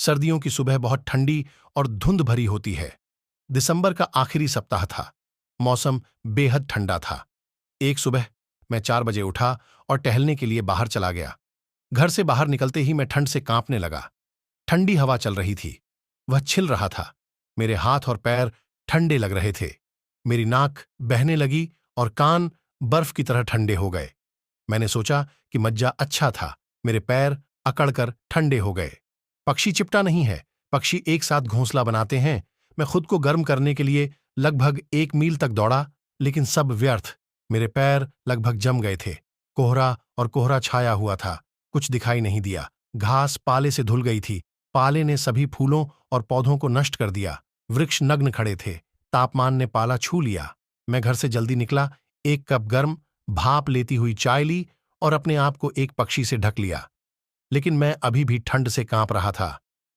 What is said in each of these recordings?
सर्दियों की सुबह बहुत ठंडी और धुंध भरी होती है। दिसंबर का आखिरी सप्ताह था। मौसम बेहद ठंडा था। एक सुबह मैं 4 बजे उठा और टहलने के लिए बाहर चला गया। घर से बाहर निकलते ही मैं ठंड से कांपने लगा। ठंडी हवा चल रही थी। वह छिल रहा था। मेरे हाथ और पैर ठंडे लग रहे थे। मेरी नाक बहने लगी और कान बर्फ की तरह ठंडे हो गए। मैंने सोचा कि मज्जा अच्छा था। मेरे पैर अकड़कर ठंडे हो गए। पक्षी चिपटा नहीं है, पक्षी एक साथ घोंसला बनाते हैं। मैं खुद को गर्म करने के लिए लगभग 1 मील तक दौड़ा, लेकिन सब व्यर्थ। मेरे पैर लगभग जम गए थे। कोहरा छाया हुआ था। कुछ दिखाई नहीं दिया। घास पाले से धुल गई थी। पाले ने सभी फूलों और पौधों को नष्ट कर दिया। वृक्ष नग्न खड़े थे। तापमान ने पाला छू लिया। मैं घर से जल्दी निकला, 1 कप गर्म भाप लेती हुई चाय ली और अपने आप को एक पक्षी से ढक लिया। लेकिन मैं अभी भी ठंड से कांप रहा था।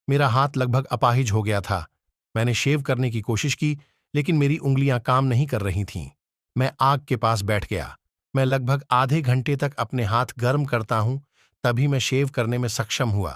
मेरा हाथ लगभग अपाहिज हो गया था। मैंने शेव करने की कोशिश की, लेकिन मेरी उंगलियां काम नहीं कर रही थीं। मैं आग के पास बैठ गया। मैं लगभग आधे घंटे तक अपने हाथ गर्म करता हूं, तभी मैं शेव करने में सक्षम हुआ।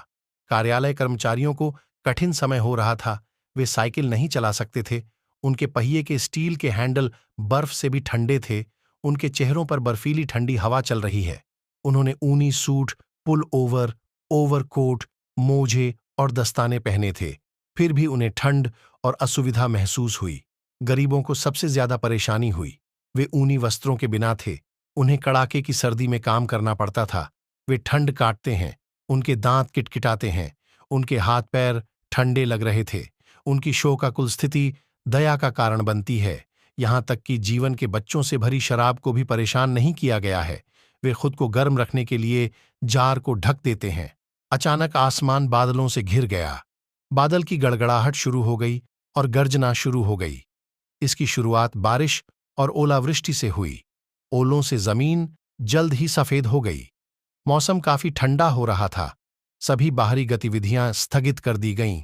कार्यालय कर्मचारियों को कठिन समय हो रहा था। वे साइकिल नहीं चला सकते थे। उनके पहिए के स्टील के हैंडल बर्फ से भी ठंडे थे। उनके चेहरों पर बर्फीली ठंडी हवा चल रही है। उन्होंने ऊनी सूट, पुल ओवर, ओवरकोट, मोजे और दस्ताने पहने थे। फिर भी उन्हें ठंड और असुविधा महसूस हुई। गरीबों को सबसे ज्यादा परेशानी हुई। वे ऊनी वस्त्रों के बिना थे। उन्हें कड़ाके की सर्दी में काम करना पड़ता था। वे ठंड काटते हैं। उनके दांत किटकिटाते हैं। उनके हाथ पैर ठंडे लग रहे थे। उनकी शोकाकुल स्थिति दया का कारण बनती है। यहां तक कि जीवन के बच्चों से भरी शराब को भी परेशान नहीं किया गया है। वे खुद को गर्म रखने के लिए जार को ढक देते हैं। अचानक आसमान बादलों से घिर गया। बादल की गड़गड़ाहट शुरू हो गई और गर्जना शुरू हो गई। इसकी शुरुआत बारिश और ओलावृष्टि से हुई। ओलों से जमीन जल्द ही सफेद हो गई। मौसम काफी ठंडा हो रहा था। सभी बाहरी गतिविधियां स्थगित कर दी गईं।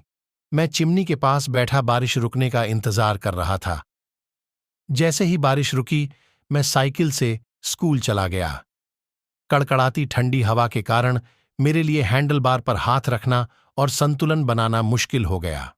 मैं चिमनी के पास बैठा बारिश रुकने का इंतजार कर रहा था। जैसे ही बारिश रुकी, मैं साइकिल से स्कूल चला गया। कड़कड़ाती ठंडी हवा के कारण मेरे लिए हैंडलबार पर हाथ रखना और संतुलन बनाना मुश्किल हो गया।